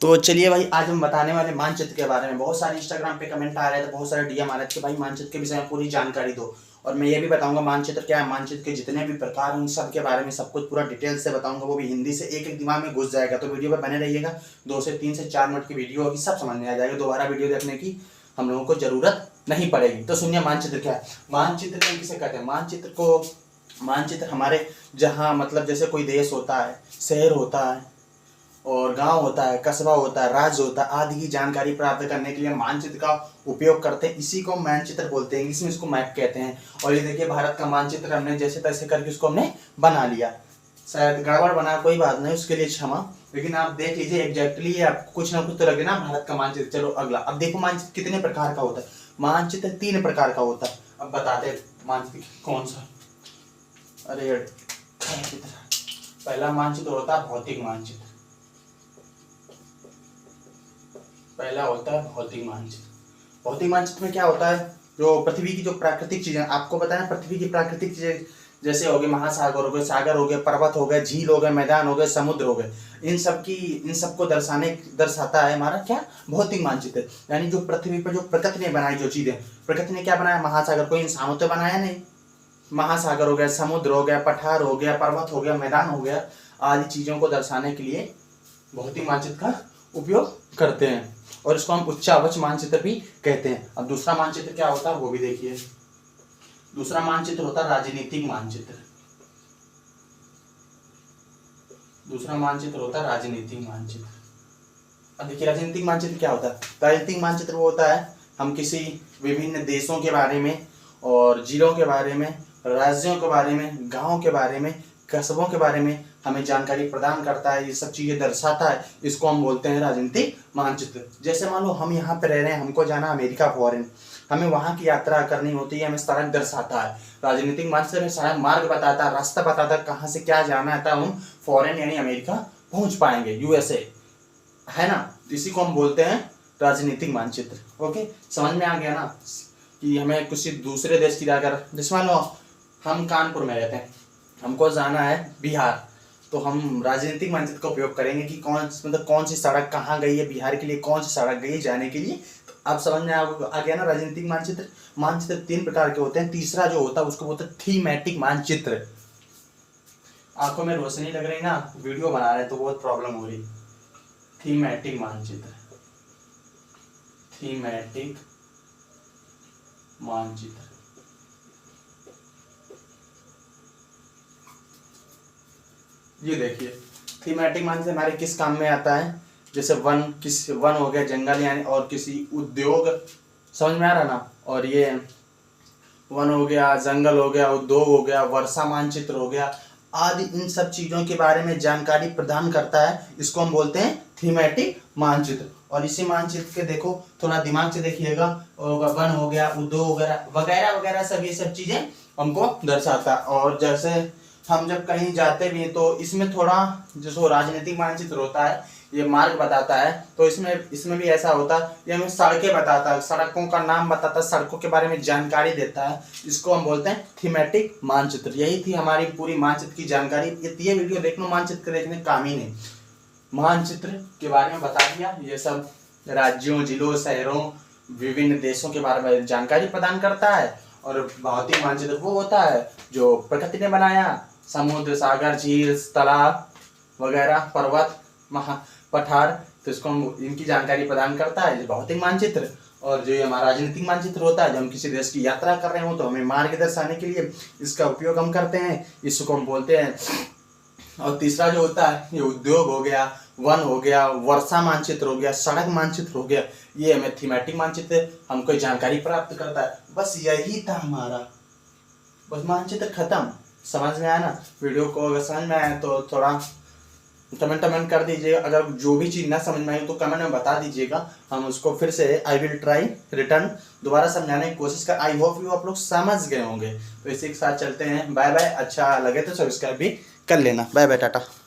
तो चलिए भाई, आज हम बताने वाले मानचित्र के बारे में। बहुत सारे इंस्टाग्राम पे कमेंट आ रहे थे, बहुत सारे डीएम आ रहे थे कि भाई मानचित्र के विषय में पूरी जानकारी दो। और मैं ये भी बताऊंगा मानचित्र क्या है, मानचित्र के जितने भी प्रकार हैं उन सब के बारे में सब कुछ पूरा डिटेल से बताऊंगा, वो भी हिंदी से, एक एक दिमाग में घुस जाएगा। तो वीडियो पर बने रहिएगा, 2 से 3 से 4 मिनट की वीडियो होगी, सब समझ में आ जाएगा। दोबारा वीडियो देखने की हम लोगों को जरूरत नहीं पड़ेगी। तो सुनिए मानचित्र क्या है। मानचित्र में किसे कहते हैं? मानचित्र हमारे जहाँ मतलब जैसे कोई देश होता है, शहर होता है और गांव होता है, कस्बा होता है, राज्य होता है आदि की जानकारी प्राप्त करने के लिए मानचित्र का उपयोग करते हैं। इसी को मानचित्र बोलते हैं, इंग्लिश में इसको मैप कहते हैं। और ये देखिए भारत का मानचित्र हमने जैसे तैसे करके उसको हमने बना लिया। शायद गड़बड़ बना, कोई बात नहीं, उसके लिए क्षमा। लेकिन आप देख लीजिए एग्जैक्टली आपको कुछ ना कुछ तो लगे ना भारत का मानचित्र। चलो अगला, अब देखो मानचित्र कितने प्रकार का होता है। मानचित्र 3 प्रकार का होता है। अब बताते हैं मानचित्र कौन सा। अरे पहला मानचित्र होता है भौतिक मानचित्र। पहला होता है भौतिक मानचित्र। भौतिक मानचित्र में क्या होता है, जो पृथ्वी की जो प्राकृतिक चीजें, आपको बताया पृथ्वी की प्राकृतिक चीजें जैसे हो गए महासागर हो गए, सागर हो गए, पर्वत हो गए, झील हो गए, मैदान हो गए, समुद्र हो गए, इन सबको दर्शाता है हमारा क्या, भौतिक मानचित्र। यानी जो पृथ्वी पर जो प्रकृति ने बनाई जो चीजें, प्रकृति ने क्या बनाया, महासागर कोई इंसानों तो बनाया नहीं, महासागर हो गया, समुद्र हो गया, पठार हो गया, पर्वत हो गया, मैदान हो गया, आदि चीजों को दर्शाने के लिए भौतिक मानचित्र का उपयोग करते हैं। और इसको हम उच्चावच मानचित्र भी कहते हैं। अब दूसरा मानचित्र क्या होता है वो भी देखिए। दूसरा मानचित्र होता है राजनीतिक मानचित्र। दूसरा मानचित्र होता है राजनीतिक मानचित्र। अब देखिए राजनीतिक मानचित्र क्या होता है। राजनीतिक मानचित्र वो होता है, हम किसी विभिन्न देशों के बारे में और जिलों के बारे में, राज्यों के बारे में, गाँव के बारे में, कस्बों के बारे में हमें जानकारी प्रदान करता है, ये सब चीजें दर्शाता है। इसको हम बोलते हैं राजनीतिक मानचित्र। जैसे मान लो हम यहाँ पे रह रहे हैं, हमको जाना अमेरिका फॉरेन, हमें वहाँ की यात्रा करनी होती है, हमें सड़क दर्शाता है। राजनीतिक मानचित्र में सड़क मार्ग बताता है, रास्ता बताता है, कहाँ से क्या जाना है, हम फॉरेन यानी अमेरिका पहुँच पाएंगे, यूएसए, है ना। इसी को हम बोलते हैं राजनीतिक मानचित्र। ओके, समझ में आ गया ना कि हमें किसी दूसरे देश की जाकर, जैसे मान लो हम कानपुर में रहते हैं, हमको जाना है बिहार, तो हम राजनीतिक मानचित्र का उपयोग करेंगे कि कौन सी सड़क कहाँ गई है, बिहार के लिए कौन सी सड़क गई है जाने के लिए। तो आप समझ में आ गया ना राजनीतिक मानचित्र। मानचित्र 3 प्रकार के होते हैं। तीसरा जो होता है उसको बोलते हैं थीमेटिक मानचित्र। आंखों में रोशनी लग रही ना, वीडियो बना रहे तो बहुत प्रॉब्लम हो रही। थीमेटिक मानचित्र, थीमेटिक मानचित्र। ये देखिए थीमेटिक मानचित्र हमारे किस काम में आता है। जैसे वन हो गया, जंगल यानी, और किसी उद्योग, समझ में आ रहा ना। और ये वन हो गया, जंगल हो गया, उद्योग हो गया, वर्षा मानचित्र हो गया आदि, इन सब चीजों के बारे में जानकारी प्रदान करता है। इसको हम बोलते हैं थीमेटिक मानचित्र। और इसी मानचित्र के देखो थोड़ा दिमाग से देखिएगा, वन हो गया, उद्योग वगैरह वगैरह वगैरह सब, ये सब चीजें हमको दर्शाता है। और जैसे हम जब कहीं जाते भी हैं तो इसमें थोड़ा जो राजनीतिक मानचित्र होता है ये मार्ग बताता है, तो इसमें भी ऐसा होता है, ये हमें सड़कें बताता है, सड़कों का नाम बताता है, सड़कों के बारे में जानकारी देता है। इसको हम बोलते हैं थीमेटिक मानचित्र। यही थी हमारी पूरी मानचित्र की जानकारी। ये वीडियो देख लो, मानचित्र देखने काम ही नहीं, मानचित्र के बारे में बता दिया। ये सब राज्यों, जिलों, शहरों, विभिन्न देशों के बारे में जानकारी प्रदान करता है। और भौतिक मानचित्र वो होता है जो प्रकृति ने बनाया, समुद्र, सागर, झील, तालाब वगैरह, पर्वत, पठार, तो इसको हम इनकी जानकारी प्रदान करता है भौतिक मानचित्र। और जो हमारा राजनीतिक मानचित्र होता है, जब हम किसी देश की यात्रा कर रहे हो तो हमें मार्ग दर्शाने के लिए इसका उपयोग हम करते हैं, इसको हम बोलते हैं। और तीसरा जो होता है ये उद्योग हो गया, वन हो गया, वर्षा मानचित्र हो गया, सड़क मानचित्र हो गया, ये हमें थीमेटिक मानचित्र हमको जानकारी प्राप्त करता है। बस यही था हमारा, बस मानचित्र खत्म। समझ में आया ना। वीडियो को अगर समझ में आया तो थोड़ा कमेंट कर दीजिएगा। अगर जो भी चीज़ ना समझ में आई तो कमेंट में बता दीजिएगा, हम उसको फिर से आई विल ट्राई रिटर्न दोबारा समझाने की कोशिश कर। आई होप यू आप लोग समझ गए होंगे। तो इसी के साथ चलते हैं, बाय बाय। अच्छा लगे तो सब्सक्राइब भी कर लेना। Bye bye, Tata.